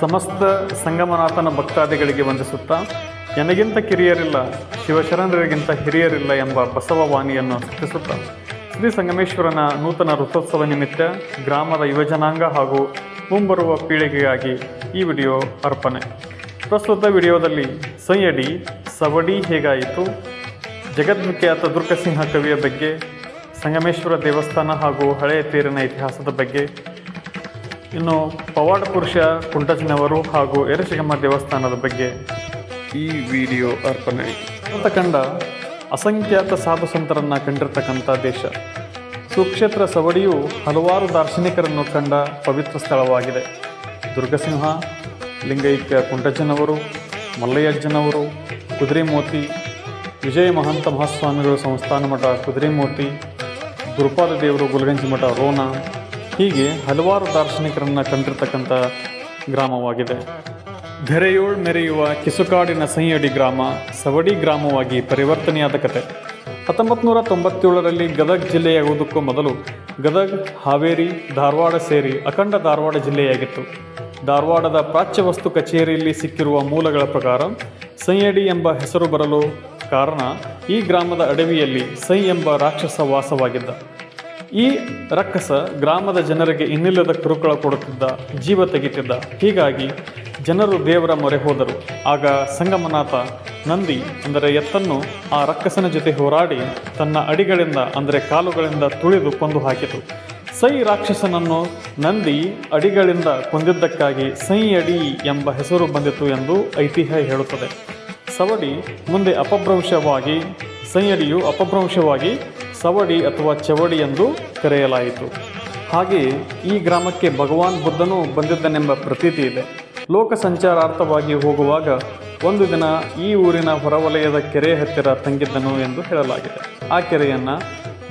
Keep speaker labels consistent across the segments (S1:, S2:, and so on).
S1: ಸಮಸ್ತ ಸಂಗಮನಾಥನ ಭಕ್ತಾದಿಗಳಿಗೆ ವಂದಿಸುತ್ತಾ, ನನಗಿಂತ ಕಿರಿಯರಿಲ್ಲ, ಶಿವಶರಣರಿಗಿಂತ ಹಿರಿಯರಿಲ್ಲ ಎಂಬ ಬಸವವಾಣಿಯನ್ನು ಸ್ತುತಿಸುತ್ತಾ, ಶ್ರೀ ಸಂಗಮೇಶ್ವರನ ನೂತನ ರಥೋತ್ಸವ ನಿಮಿತ್ತ ಗ್ರಾಮದ ಯುವಜನಾಂಗ ಹಾಗೂ ಮುಂಬರುವ ಪೀಳಿಗೆಗಾಗಿ ಈ ವಿಡಿಯೋ ಅರ್ಪಣೆ. ಪ್ರಸ್ತುತ ವಿಡಿಯೋದಲ್ಲಿ ಸೈಯಡಿ ಸವಡಿ ಹೇಗಾಯಿತು, ಜಗದ್ವಿಖ್ಯಾತ ದುರ್ಗಸಿಂಹ ಕವಿಯ ಬಗ್ಗೆ, ಸಂಗಮೇಶ್ವರ ದೇವಸ್ಥಾನ ಹಾಗೂ ಹಳೆಯ ತೇರಿನ ಇತಿಹಾಸದ ಬಗ್ಗೆ, ಇನ್ನು ಪವಾಡ ಪುರುಷ ಕುಂಟಜ್ಜಿನವರು ಹಾಗೂ ಎರಶಿಗಮ್ಮ ದೇವಸ್ಥಾನದ ಬಗ್ಗೆ ಈ ವಿಡಿಯೋ ಅರ್ಪಣೆ. ಕಂಡ ಅಸಂಖ್ಯಾತ ಸಾಧು ಸಂತರನ್ನು ಕಂಡಿರ್ತಕ್ಕಂಥ ದೇಶ. ಸುಕ್ಷೇತ್ರ ಸವಡಿಯು ಹಲವಾರು ದಾರ್ಶನಿಕರನ್ನು ಕಂಡ ಪವಿತ್ರ ಸ್ಥಳವಾಗಿದೆ. ದುರ್ಗಸಿಂಹ, ಲಿಂಗೈಕ್ಯ ಕುಂಟಜ್ಜನವರು, ಮಲ್ಲಯ್ಯಜ್ಜನವರು, ಕುದುರೆಮೋತಿ, ವಿಜಯ ಮಹಂತ ಮಹಾಸ್ವಾಮಿಗಳು ಸಂಸ್ಥಾನ ಮಠ ಕುದುರೆಮೋತಿ, ಗುರುಪಾದ ದೇವರು ಗುಲಗಂಜಿ ಮಠ ರೋಣ, ಹೀಗೆ ಹಲವಾರು ದಾರ್ಶನಿಕರನ್ನು ಕಂಡಿರ್ತಕ್ಕಂಥ ಗ್ರಾಮವಾಗಿದೆ. ಧರೆಯೋಳ್ ಮೆರೆಯುವ ಕಿಸುಕಾಡಿನ ಸೈಯಡಿ ಗ್ರಾಮ ಸವಡಿ ಗ್ರಾಮವಾಗಿ ಪರಿವರ್ತನೆಯಾದ ಕತೆ. 1997ರಲ್ಲಿ ಗದಗ ಜಿಲ್ಲೆಯಾಗುವುದಕ್ಕೂ ಮೊದಲು ಗದಗ, ಹಾವೇರಿ, ಧಾರವಾಡ ಸೇರಿ ಅಖಂಡ ಧಾರವಾಡ ಜಿಲ್ಲೆಯಾಗಿತ್ತು. ಧಾರವಾಡದ ಪ್ರಾಚ್ಯವಸ್ತು ಕಚೇರಿಯಲ್ಲಿ ಸಿಕ್ಕಿರುವ ಮೂಲಗಳ ಪ್ರಕಾರ ಸೈಯಡಿ ಎಂಬ ಹೆಸರು ಬರಲು ಕಾರಣ ಈ ಗ್ರಾಮದ ಅಡವಿಯಲ್ಲಿ ಸೈ ಎಂಬ ರಾಕ್ಷಸ ವಾಸವಾಗಿದ್ದ. ಈ ರಕ್ಕಸ ಗ್ರಾಮದ ಜನರಿಗೆ ಇನ್ನಿಲ್ಲದ ಕಿರುಕುಳ ಕೊಡುತ್ತಿದ್ದ, ಜೀವ ತೆಗಿತಿದ್ದ. ಹೀಗಾಗಿ ಜನರು ದೇವರ ಮೊರೆ ಹೋದರು. ಆಗ ಸಂಗಮನಾಥ ನಂದಿ ಅಂದರೆ ಎತ್ತನ್ನು ಆ ರಕ್ಕಸನ ಜೊತೆ ಹೋರಾಡಿ ತನ್ನ ಅಡಿಗಳಿಂದ ಅಂದರೆ ಕಾಲುಗಳಿಂದ ತುಳಿದು ಕೊಂದು ಹಾಕಿತು. ಸೈ ರಾಕ್ಷಸನನ್ನು ನಂದಿ ಅಡಿಗಳಿಂದ ಕೊಂದಿದ್ದಕ್ಕಾಗಿ ಸೈಯಡಿ ಎಂಬ ಹೆಸರು ಬಂದಿತು ಎಂದು ಐತಿಹ್ಯ ಹೇಳುತ್ತದೆ. ಸವಡಿ ಮುಂದೆ ಅಪಭ್ರಂಶವಾಗಿ ಸೈಯಡಿಯು ಅಪಭ್ರಂಶವಾಗಿ ಸವಡಿ ಅಥವಾ ಚವಡಿ ಎಂದು ಕರೆಯಲಾಯಿತು. ಹಾಗೆಯೇ ಈ ಗ್ರಾಮಕ್ಕೆ ಭಗವಾನ್ ಬುದ್ಧನೂ ಬಂದಿದ್ದನೆಂಬ ಪ್ರತೀತಿ ಇದೆ. ಲೋಕ ಸಂಚಾರಾರ್ಥವಾಗಿ ಹೋಗುವಾಗ ಒಂದು ದಿನ ಈ ಊರಿನ ಹೊರವಲಯದ ಕೆರೆ ಹತ್ತಿರ ತಂಗಿದ್ದನು ಎಂದು ಹೇಳಲಾಗಿದೆ. ಆ ಕೆರೆಯನ್ನು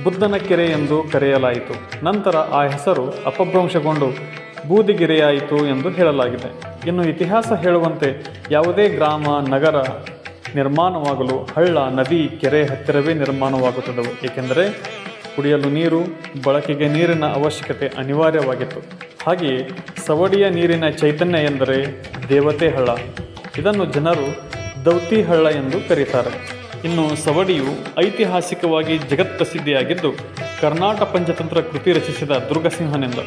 S1: ಬುದ್ಧನ ಕೆರೆ ಎಂದು ಕರೆಯಲಾಯಿತು. ನಂತರ ಆ ಹೆಸರು ಅಪಭ್ರಂಶಗೊಂಡು ಬೂದಿಗೆರೆಯಾಯಿತು ಎಂದು ಹೇಳಲಾಗಿದೆ. ಇನ್ನು ಇತಿಹಾಸ ಹೇಳುವಂತೆ ಯಾವುದೇ ಗ್ರಾಮ, ನಗರ ನಿರ್ಮಾಣವಾಗಲು ಹಳ್ಳ, ನದಿ, ಕೆರೆ ಹತ್ತಿರವೇ ನಿರ್ಮಾಣವಾಗುತ್ತಿದ್ದವು. ಏಕೆಂದರೆ ಕುಡಿಯಲು ನೀರು, ಬಳಕೆಗೆ ನೀರಿನ ಅವಶ್ಯಕತೆ ಅನಿವಾರ್ಯವಾಗಿತ್ತು. ಹಾಗೆಯೇ ಸವಡಿಯ ನೀರಿನ ಚೈತನ್ಯ ಎಂದರೆ ದೇವತೆ ಹಳ್ಳ. ಇದನ್ನು ಜನರು ದೌತಿ ಹಳ್ಳ ಎಂದು ಕರೀತಾರೆ. ಇನ್ನು ಸವಡಿಯು ಐತಿಹಾಸಿಕವಾಗಿ ಜಗತ್ಪ್ರಸಿದ್ಧಿಯಾಗಿದ್ದು ಕರ್ನಾಟಕ ಪಂಚತಂತ್ರ ಕೃತಿ ರಚಿಸಿದ ದುರ್ಗಸಿಂಹನಿಂದ.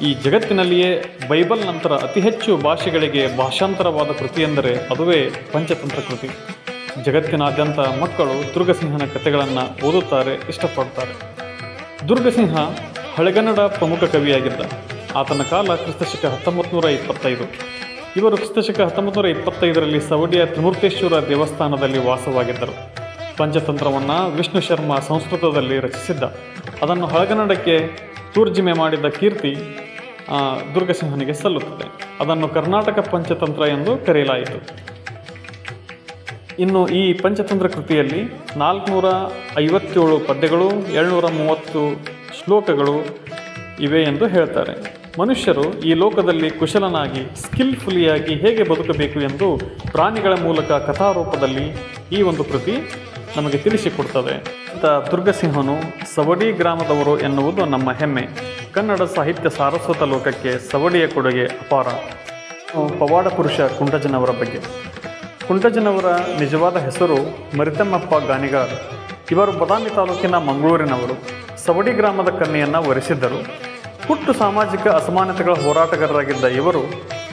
S1: ಈ ಜಗತ್ತಿನಲ್ಲಿಯೇ ಬೈಬಲ್ ನಂತರ ಅತಿ ಹೆಚ್ಚು ಭಾಷೆಗಳಿಗೆ ಭಾಷಾಂತರವಾದ ಕೃತಿ ಎಂದರೆ ಅದುವೇ ಪಂಚತಂತ್ರ ಕೃತಿ. ಜಗತ್ತಿನಾದ್ಯಂತ ಮಕ್ಕಳು ದುರ್ಗಸಿಂಹನ ಕಥೆಗಳನ್ನು ಓದುತ್ತಾರೆ, ಇಷ್ಟಪಡ್ತಾರೆ. ದುರ್ಗಸಿಂಹ ಹಳೆಗನ್ನಡ ಪ್ರಮುಖ ಕವಿಯಾಗಿದ್ದ. ಆತನ ಕಾಲ ಕ್ರಿಸ್ತಶಕ 1925. ಇವರು ಕ್ರಿಸ್ತಶಕ 1925ರಲ್ಲಿ ಸವಡಿಯ ತ್ರಿಮೂರ್ತೇಶ್ವರ ದೇವಸ್ಥಾನದಲ್ಲಿ ವಾಸವಾಗಿದ್ದರು. ಪಂಚತಂತ್ರವನ್ನು ವಿಷ್ಣು ಶರ್ಮ ಸಂಸ್ಕೃತದಲ್ಲಿ ರಚಿಸಿದ್ದ. ಅದನ್ನು ಹಳೆಗನ್ನಡಕ್ಕೆ ತೂರ್ಜಿಮೆ ಮಾಡಿದ ಕೀರ್ತಿ ದುರ್ಗಸಿಂಹನಿಗೆ ಸಲ್ಲುತ್ತದೆ. ಅದನ್ನು ಕರ್ನಾಟಕ ಪಂಚತಂತ್ರ ಎಂದು ಕರೆಯಲಾಯಿತು. ಇನ್ನು ಈ ಪಂಚತಂತ್ರ ಕೃತಿಯಲ್ಲಿ 457 ಪದ್ಯಗಳು, 730 ಶ್ಲೋಕಗಳು ಇವೆ ಎಂದು ಹೇಳ್ತಾರೆ. ಮನುಷ್ಯರು ಈ ಲೋಕದಲ್ಲಿ ಕುಶಲನಾಗಿ, ಸ್ಕಿಲ್ಫುಲಿಯಾಗಿ ಹೇಗೆ ಬದುಕಬೇಕು ಎಂದು ಪ್ರಾಣಿಗಳ ಮೂಲಕ ಕಥಾರೂಪದಲ್ಲಿ ಈ ಒಂದು ಕೃತಿ ನಮಗೆ ತಿಳಿಸಿಕೊಡ್ತದೆ. ದುರ್ಗಸಿಂಹನು ಸವಡಿ ಗ್ರಾಮದವರು ಎನ್ನುವುದು ನಮ್ಮ ಹೆಮ್ಮೆ. ಕನ್ನಡ ಸಾಹಿತ್ಯ ಸಾರಸ್ವತ ಲೋಕಕ್ಕೆ ಸವಡಿಯ ಕೊಡುಗೆ ಅಪಾರ. ಪವಾಡ ಪುರುಷ ಕುಂಟಜ್ಜನವರ ಬಗ್ಗೆ. ಕುಂಟಜ್ಜನವರ ನಿಜವಾದ ಹೆಸರು ಮರಿತಮ್ಮಪ್ಪ ಗಾಣಿಗಾರ್. ಇವರು ಬದಾಮಿ ತಾಲೂಕಿನ ಮಂಗಳೂರಿನವರು. ಸವಡಿ ಗ್ರಾಮದ ಕನ್ಯೆಯನ್ನು ವರಿಸಿದ್ದರು. ಹುಟ್ಟು ಸಾಮಾಜಿಕ ಅಸಮಾನತೆಗಳ ಹೋರಾಟಗಾರರಾಗಿದ್ದ ಇವರು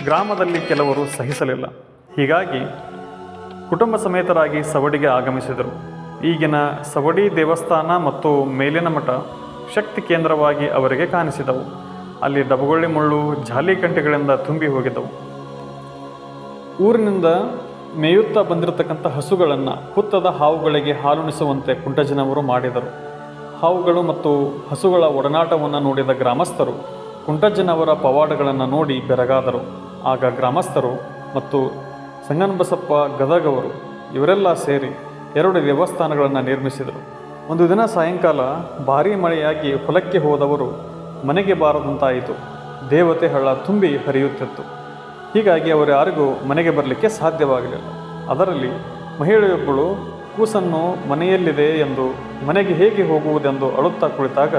S1: ಗ್ರಾಮದಲ್ಲಿ ಕೆಲವರು ಸಹಿಸಲಿಲ್ಲ. ಹೀಗಾಗಿ ಕುಟುಂಬ ಸಮೇತರಾಗಿ ಸವಡಿಗೆ ಆಗಮಿಸಿದರು. ಈಗಿನ ಸವಡಿ ದೇವಸ್ಥಾನ ಮತ್ತು ಮೇಲಿನ ಮಠ ಶಕ್ತಿ ಕೇಂದ್ರವಾಗಿ ಅವರಿಗೆ ಕಾಣಿಸಿದವು. ಅಲ್ಲಿ ಡಬಗೊಳ್ಳಿ ಮುಳ್ಳು, ಜಾಲಿಕಂಟಿಗಳಿಂದ ತುಂಬಿ ಹೋಗಿದ್ದವು. ಊರಿನಿಂದ ಮೇಯುತ್ತಾ ಬಂದಿರತಕ್ಕಂಥ ಹಸುಗಳನ್ನು ಹುತ್ತದ ಹಾವುಗಳಿಗೆ ಹಾಲುಣಿಸುವಂತೆ ಕುಂಟಜ್ಜನವರು ಮಾಡಿದರು. ಹಾವುಗಳು ಮತ್ತು ಹಸುಗಳ ಒಡನಾಟವನ್ನು ನೋಡಿದ ಗ್ರಾಮಸ್ಥರು ಕುಂಟಜ್ಜನವರ ಪವಾಡಗಳನ್ನು ನೋಡಿ ಬೆರಗಾದರು. ಆಗ ಗ್ರಾಮಸ್ಥರು ಮತ್ತು ಸಂಗನಬಸಪ್ಪ ಗದಗವರು ಇವರೆಲ್ಲ ಸೇರಿ 2 ದೇವಸ್ಥಾನಗಳನ್ನು ನಿರ್ಮಿಸಿದರು. ಒಂದು ದಿನ ಸಾಯಂಕಾಲ ಭಾರೀ ಮಳೆಯಾಗಿ ಹೊಲಕ್ಕೆ ಹೋದವರು ಮನೆಗೆ ಬಾರದಂತಾಯಿತು. ದೇವತೆ ಹಳ್ಳ ತುಂಬಿ ಹರಿಯುತ್ತಿತ್ತು. ಹೀಗಾಗಿ ಅವರು ಯಾರಿಗೂ ಮನೆಗೆ ಬರಲಿಕ್ಕೆ ಸಾಧ್ಯವಾಗಲಿಲ್ಲ. ಅದರಲ್ಲಿ ಮಹಿಳೆಯೊಬ್ಬಳು ಕೂಸನ್ನು ಮನೆಯಲ್ಲಿದೆ ಎಂದು, ಮನೆಗೆ ಹೇಗೆ ಹೋಗುವುದೆಂದು ಅಳುತ್ತಾ ಕುಳಿತಾಗ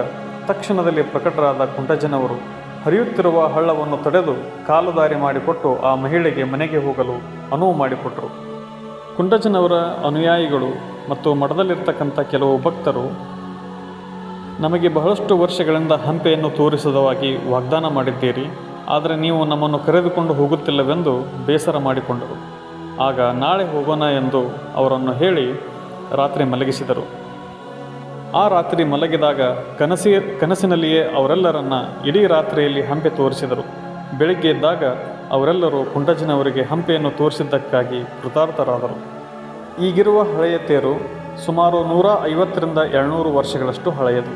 S1: ತಕ್ಷಣದಲ್ಲಿ ಪ್ರಕಟರಾದ ಕುಂಟಜ್ಜನವರು ಹರಿಯುತ್ತಿರುವ ಹಳ್ಳವನ್ನು ತಡೆದು ಕಾಲು ದಾರಿ ಮಾಡಿಕೊಟ್ಟು ಆ ಮಹಿಳೆಗೆ ಮನೆಗೆ ಹೋಗಲು ಅನುವು ಮಾಡಿಕೊಟ್ಟರು. ಕುಂಟಜ್ಜನವರ ಅನುಯಾಯಿಗಳು ಮತ್ತು ಮಠದಲ್ಲಿರ್ತಕ್ಕಂಥ ಕೆಲವು ಭಕ್ತರು ನಮಗೆ ಬಹಳಷ್ಟು ವರ್ಷಗಳಿಂದ ಹಂಪೆಯನ್ನು ತೋರಿಸದವಾಗಿ ವಾಗ್ದಾನ ಮಾಡಿದ್ದೀರಿ, ಆದರೆ ನೀವು ನಮ್ಮನ್ನು ಕರೆದುಕೊಂಡು ಹೋಗುತ್ತಿಲ್ಲವೆಂದು ಬೇಸರ ಮಾಡಿಕೊಂಡರು. ಆಗ ನಾಳೆ ಹೋಗೋಣ ಎಂದು ಅವರನ್ನು ಹೇಳಿ ರಾತ್ರಿ ಮಲಗಿಸಿದರು. ಆ ರಾತ್ರಿ ಮಲಗಿದಾಗ ಕನಸಿನಲ್ಲಿಯೇ ಅವರೆಲ್ಲರನ್ನ ಇಡೀ ರಾತ್ರಿಯಲ್ಲಿ ಹಂಪೆ ತೋರಿಸಿದರು. ಬೆಳಿಗ್ಗೆ ಎದ್ದಾಗ ಅವರೆಲ್ಲರೂ ಕುಂಟಜ್ಜನವರಿಗೆ ಹಂಪೆಯನ್ನು ತೋರಿಸಿದ್ದಕ್ಕಾಗಿ ಕೃತಾರ್ಥರಾದರು. ಈಗಿರುವ ಹಳೆಯ ತೇರು ಸುಮಾರು 150ರಿಂದ 200 ವರ್ಷಗಳಷ್ಟು ಹಳೆಯದು.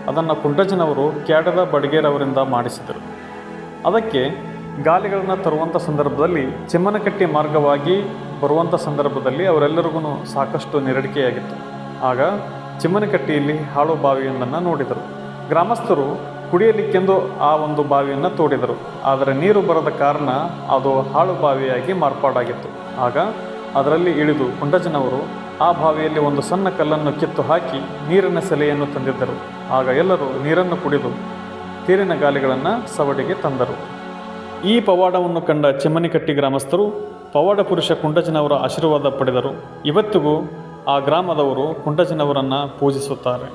S1: ಅದನ್ನು ಕುಂಟಜ್ಜನವರು ಕ್ಯಾಡದ ಬಡಿಗೇರವರಿಂದ ಮಾಡಿಸಿದರು. ಅದಕ್ಕೆ ಗಾಲಿಗಳನ್ನು ತರುವಂಥ ಸಂದರ್ಭದಲ್ಲಿ ಚಿಮ್ಮನಕಟ್ಟಿ ಮಾರ್ಗವಾಗಿ ಬರುವಂಥ ಸಂದರ್ಭದಲ್ಲಿ ಅವರೆಲ್ಲರಿಗೂ ಸಾಕಷ್ಟು ನೆರಡಿಕೆಯಾಗಿತ್ತು. ಆಗ ಚಿಮ್ಮನಕಟ್ಟಿಯಲ್ಲಿ ಹಾಳು ಬಾವಿಯೊಂದನ್ನು ನೋಡಿದರು. ಗ್ರಾಮಸ್ಥರು ಕುಡಿಯಲಿಕ್ಕೆಂದು ಆ ಒಂದು ಬಾವಿಯನ್ನು ತೋಡಿದರು. ಆದರೆ ನೀರು ಬರದ ಕಾರಣ ಅದು ಹಾಳು ಬಾವಿಯಾಗಿ ಮಾರ್ಪಾಡಾಗಿತ್ತು. ಆಗ ಅದರಲ್ಲಿ ಇಳಿದು ಕುಂಟಜ್ಜನವರು ಆ ಬಾವಿಯಲ್ಲಿ ಒಂದು ಸಣ್ಣ ಕಲ್ಲನ್ನು ಕಿತ್ತು ಹಾಕಿ ನೀರಿನ ಸೆಲೆಯನ್ನು ತಂದಿದ್ದರು. ಆಗ ಎಲ್ಲರೂ ನೀರನ್ನು ಕುಡಿದು ತೇರಿನ ಗಾಲಿಗಳನ್ನು ಸವಡಿಗೆ ತಂದರು. ಈ ಪವಾಡವನ್ನು ಕಂಡ ಚಿಮ್ಮನಕಟ್ಟಿ ಗ್ರಾಮಸ್ಥರು ಪವಾಡ ಪುರುಷ ಕುಂಟಜ್ಜನವರ ಆಶೀರ್ವಾದ ಪಡೆದರು. ಇವತ್ತಿಗೂ ಆ ಗ್ರಾಮದವರು ಕುಂಟಜ್ಜನವರನ್ನು ಪೂಜಿಸುತ್ತಾರೆ.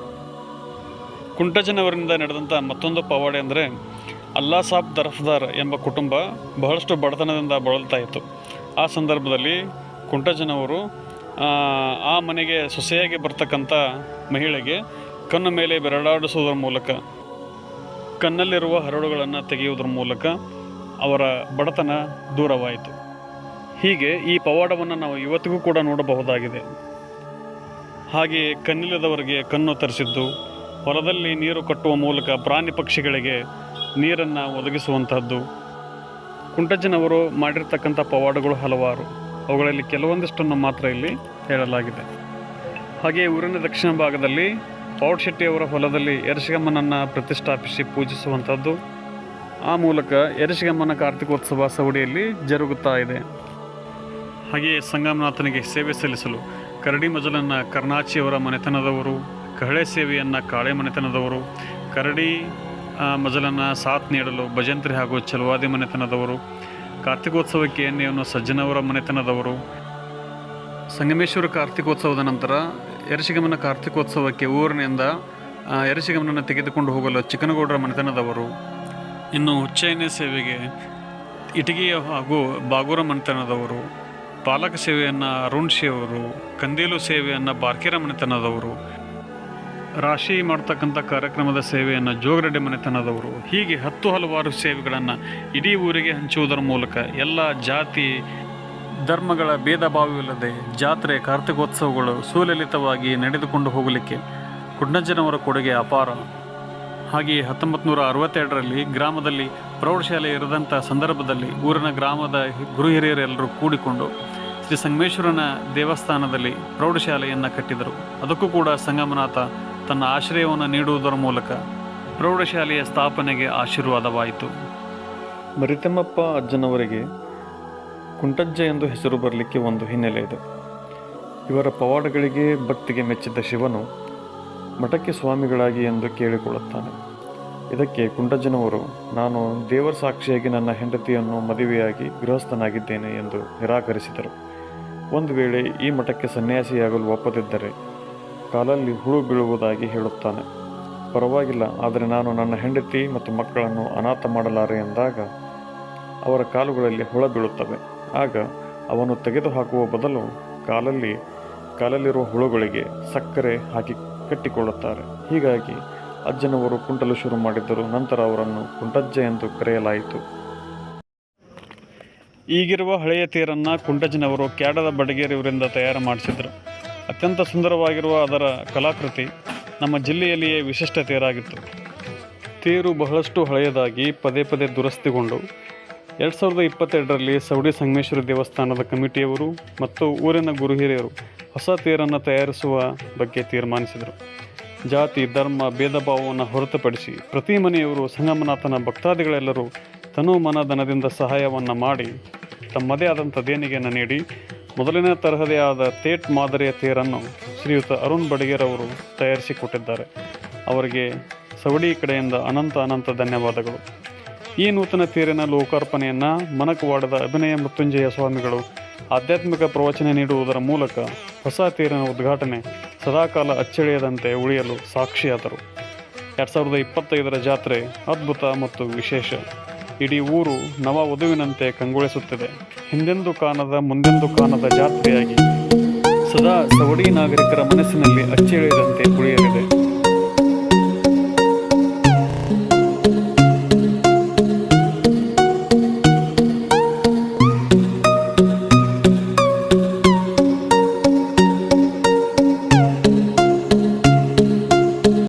S1: ಕುಂಟಜ್ಜನವರಿಂದ ನಡೆದಂಥ ಮತ್ತೊಂದು ಪವಾಡ ಅಂದರೆ ಅಲ್ಲಾ ಸಾಬ್ ದರಫ್ದಾರ್ ಎಂಬ ಕುಟುಂಬ ಬಹಳಷ್ಟು ಬಡತನದಿಂದ ಬಳಲ್ತಾ ಇತ್ತು. ಆ ಸಂದರ್ಭದಲ್ಲಿ ಕುಂಟಜ್ಜನವರು ಆ ಮನೆಗೆ ಸೊಸೆಯಾಗಿ ಬರ್ತಕ್ಕಂಥ ಮಹಿಳೆಗೆ ಕಣ್ಣು ಮೇಲೆ ಬೆರಳಾಡಿಸುವುದರ ಮೂಲಕ, ಕಣ್ಣಲ್ಲಿರುವ ಹರಳುಗಳನ್ನು ತೆಗೆಯುವುದರ ಮೂಲಕ ಅವರ ಬಡತನ ದೂರವಾಯಿತು. ಹೀಗೆ ಈ ಪವಾಡವನ್ನು ನಾವು ಇವತ್ತಿಗೂ ಕೂಡ ನೋಡಬಹುದಾಗಿದೆ. ಹಾಗೆಯೇ ಕಣ್ಣಿಲ್ಲದವರಿಗೆ ಕಣ್ಣು ತರಿಸಿದ್ದು, ಹೊಲದಲ್ಲಿ ನೀರು ಕಟ್ಟುವ ಮೂಲಕ ಪ್ರಾಣಿ ಪಕ್ಷಿಗಳಿಗೆ ನೀರನ್ನು ಒದಗಿಸುವಂತಹದ್ದು, ಕುಂಟಜ್ಜನವರು ಮಾಡಿರ್ತಕ್ಕಂಥ ಪವಾಡಗಳು ಹಲವಾರು. ಅವುಗಳಲ್ಲಿ ಕೆಲವೊಂದಿಷ್ಟನ್ನು ಮಾತ್ರ ಇಲ್ಲಿ ಹೇಳಲಾಗಿದೆ. ಹಾಗೆಯೇ ಊರಿನ ದಕ್ಷಿಣ ಭಾಗದಲ್ಲಿ ಪೌಡ್ಶೆಟ್ಟಿಯವರ ಹೊಲದಲ್ಲಿ ಎರಶಿಗಮ್ಮನನ್ನು ಪ್ರತಿಷ್ಠಾಪಿಸಿ ಪೂಜಿಸುವಂಥದ್ದು, ಆ ಮೂಲಕ ಎರಶಿಗಮ್ಮನ ಕಾರ್ತಿಕೋತ್ಸವ ಸವಡಿಯಲ್ಲಿ ಜರುಗುತ್ತಾ ಇದೆ. ಹಾಗೆಯೇ ಸಂಗಮನಾಥನಿಗೆ ಸೇವೆ ಸಲ್ಲಿಸಲು ಕರಡಿ ಮಜಲನ್ನು ಕರ್ನಾಚಿಯವರ ಮನೆತನದವರು, ಕಹಳೆ ಸೇವೆಯನ್ನು ಕಾಳೆ ಮನೆತನದವರು, ಕರಡಿ ಮಜಲನ್ನು ಸಾಥ್ ನೀಡಲು ಭಜಂತ್ರಿ ಹಾಗೂ ಚಲವಾದಿ ಮನೆತನದವರು, ಕಾರ್ತಿಕೋತ್ಸವಕ್ಕೆ ಎಣ್ಣೆಯನ್ನು ಸಜ್ಜನವರ ಮನೆತನದವರು, ಸಂಗಮೇಶ್ವರ ಕಾರ್ತಿಕೋತ್ಸವದ ನಂತರ ಎರಶಿಗಮ್ಮನ ಕಾರ್ತಿಕೋತ್ಸವಕ್ಕೆ ಊರಿನಿಂದ ಎರಶಿಗಮ್ಮನನ್ನು ತೆಗೆದುಕೊಂಡು ಹೋಗಲು ಚಿಕ್ಕನಗೌಡರ ಮನೆತನದವರು, ಇನ್ನು ಹುಚ್ಚೆಣ್ಣೆ ಸೇವೆಗೆ ಇಟಗಿ ಹಾಗೂ ಬಾಗೂರ ಮನೆತನದವರು, ಪಾಲಕ ಸೇವೆಯನ್ನು ಅರುಣ್ಶಿಯವರು, ಕಂದೀಲು ಸೇವೆಯನ್ನು ಬಾರ್ಕೇರ ಮನೆತನದವರು, ರಾಶಿ ಮಾಡ್ತಕ್ಕಂಥ ಕಾರ್ಯಕ್ರಮದ ಸೇವೆಯನ್ನು ಜೋಗರೆಡ್ಡಿ ಮನೆತನದವರು, ಹೀಗೆ ಹಲವಾರು ಸೇವೆಗಳನ್ನು ಇಡೀ ಊರಿಗೆ ಹಂಚುವುದರ ಮೂಲಕ ಎಲ್ಲ ಜಾತಿ ಧರ್ಮಗಳ ಭೇದ ಭಾವವಿಲ್ಲದೆ ಜಾತ್ರೆ ಕಾರ್ತಿಕೋತ್ಸವಗಳು ಸುಲಲಿತವಾಗಿ ನಡೆದುಕೊಂಡು ಹೋಗಲಿಕ್ಕೆ ಕುಂಟಜ್ಜನವರ ಕೊಡುಗೆ ಅಪಾರ. ಹಾಗೆಯೇ 1962ರಲ್ಲಿ ಗ್ರಾಮದಲ್ಲಿ ಪ್ರೌಢಶಾಲೆ ಇರದಂಥ ಸಂದರ್ಭದಲ್ಲಿ ಊರಿನ ಗ್ರಾಮದ ಗುರು ಹಿರಿಯರೆಲ್ಲರೂ ಕೂಡಿಕೊಂಡು ಶ್ರೀ ಸಂಗಮೇಶ್ವರನ ದೇವಸ್ಥಾನದಲ್ಲಿ ಪ್ರೌಢಶಾಲೆಯನ್ನು ಕಟ್ಟಿದರು. ಅದಕ್ಕೂ ಕೂಡ ಸಂಗಮನಾಥ ತನ್ನ ಆಶ್ರಯವನ್ನು ನೀಡುವುದರ ಮೂಲಕ ಪ್ರೌಢಶಾಲೆಯ ಸ್ಥಾಪನೆಗೆ ಆಶೀರ್ವಾದವಾಯಿತು. ಮರಿತಿಮ್ಮಪ್ಪ ಅಜ್ಜನವರಿಗೆ ಕುಂಟಜ್ಜ ಎಂದು ಹೆಸರು ಬರಲಿಕ್ಕೆ ಒಂದು ಹಿನ್ನೆಲೆ ಇದೆ. ಇವರ ಪವಾಡಗಳಿಗೆ ಭಕ್ತಿಗೆ ಮೆಚ್ಚಿದ್ದ ಶಿವನು ಮಠಕ್ಕೆ ಸ್ವಾಮಿಗಳಾಗಿ ಎಂದು ಕೇಳಿಕೊಳ್ಳುತ್ತಾನೆ. ಇದಕ್ಕೆ ಕುಂಟಜ್ಜನವರು, ನಾನು ದೇವರ ಸಾಕ್ಷಿಯಾಗಿ ನನ್ನ ಹೆಂಡತಿಯನ್ನು ಮದುವೆಯಾಗಿ ಗೃಹಸ್ಥನಾಗಿದ್ದೇನೆ ಎಂದು ನಿರಾಕರಿಸಿದರು. ಒಂದು ವೇಳೆ ಈ ಮಠಕ್ಕೆ ಸನ್ಯಾಸಿಯಾಗಲು ಒಪ್ಪದಿದ್ದರೆ ಕಾಲಲ್ಲಿ ಹುಳು ಬೀಳುವುದಾಗಿ ಹೇಳುತ್ತಾನೆ. ಪರವಾಗಿಲ್ಲ, ಆದರೆ ನಾನು ನನ್ನ ಹೆಂಡತಿ ಮತ್ತು ಮಕ್ಕಳನ್ನು ಅನಾಥ ಮಾಡಲಾರೆ ಎಂದಾಗ ಅವರ ಕಾಲುಗಳಲ್ಲಿ ಹುಳ ಬೀಳುತ್ತವೆ. ಆಗ ಅವನು ತೆಗೆದುಹಾಕುವ ಬದಲು ಕಾಲಲ್ಲಿರುವ ಹುಳುಗಳಿಗೆ ಸಕ್ಕರೆ ಹಾಕಿ ಕಟ್ಟಿಕೊಳ್ಳುತ್ತಾರೆ. ಹೀಗಾಗಿ ಅಜ್ಜನವರು ಕುಂಟಲು ಶುರು ಮಾಡಿದ್ದರು. ನಂತರ ಅವರನ್ನು ಕುಂಟಜ್ಜ ಎಂದು ಕರೆಯಲಾಯಿತು. ಈಗಿರುವ ಹಳೆಯ ತೇರನ್ನು ಕುಂಟಜ್ಜನವರು ಕ್ಯಾಡದ ಬಡಿಗೇರಿಯವರಿಂದ ತಯಾರು ಮಾಡಿಸಿದರು. ಅತ್ಯಂತ ಸುಂದರವಾಗಿರುವ ಅದರ ಕಲಾಕೃತಿ ನಮ್ಮ ಜಿಲ್ಲೆಯಲ್ಲಿಯೇ ವಿಶಿಷ್ಟ ತೇರಾಗಿತ್ತು. ತೇರು ಬಹಳಷ್ಟು ಹಳೆಯದಾಗಿ ಪದೇ ಪದೇ ದುರಸ್ತಿಗೊಂಡು 2022ರಲ್ಲಿ ಸವಡಿ ಸಂಗಮೇಶ್ವರ ದೇವಸ್ಥಾನದ ಕಮಿಟಿಯವರು ಮತ್ತು ಊರಿನ ಗುರು ಹಿರಿಯರು ಹೊಸ ತೇರನ್ನು ತಯಾರಿಸುವ ಬಗ್ಗೆ ತೀರ್ಮಾನಿಸಿದರು. ಜಾತಿ ಧರ್ಮ ಭೇದ ಭಾವವನ್ನು ಹೊರತುಪಡಿಸಿ ಪ್ರತಿ ಮನೆಯವರು ಸಂಗಮನಾಥನ ಭಕ್ತಾದಿಗಳೆಲ್ಲರೂ ತನು ಮನ ಧನದಿಂದ ಸಹಾಯವನ್ನು ಮಾಡಿ ತಮ್ಮದೇ ಆದಂಥ ದೇಣಿಗೆಯನ್ನು ನೀಡಿ ಮೊದಲನೇ ತರಹದೇ ಆದ ತೇಟ್ ಮಾದರಿಯ ತೇರನ್ನು ಶ್ರೀಯುತ ಅರುಣ್ ಬಡಿಗೇರವರು ತಯಾರಿಸಿಕೊಟ್ಟಿದ್ದಾರೆ. ಅವರಿಗೆ ಸವಡಿ ಕಡೆಯಿಂದ ಅನಂತ ಧನ್ಯವಾದಗಳು. ಈ ನೂತನ ತೇರಿನ ಲೋಕಾರ್ಪಣೆಯನ್ನು ಮನಕವಾಡದ ಅಭಿನಯ ಮೃತ್ಯುಂಜಯ ಸ್ವಾಮಿಗಳು ಆಧ್ಯಾತ್ಮಿಕ ಪ್ರವಚನ ನೀಡುವುದರ ಮೂಲಕ ಹೊಸ ತೇರಿನ ಉದ್ಘಾಟನೆ ಸದಾಕಾಲ ಅಚ್ಚಳಿಯದಂತೆ ಉಳಿಯಲು ಸಾಕ್ಷಿಯಾದರು. 2025ರ ಜಾತ್ರೆ ಅದ್ಭುತ ಮತ್ತು ವಿಶೇಷ. ಇಡೀ ಊರು ನವ ವಧುವಿನಂತೆ ಕಂಗೊಳಿಸುತ್ತಿದೆ. ಹಿಂದೆಂದೂ ಕಾಣದ ಮುಂದೆಂದೂ ಕಾಣದ ಜಾತ್ರೆಯಾಗಿ ಸದಾ ಸವಡಿ ನಾಗರಿಕರ ಮನಸ್ಸಿನಲ್ಲಿ ಅಚ್ಚಳಿಯದಂತೆ ಉಳಿಯಲಿದೆ.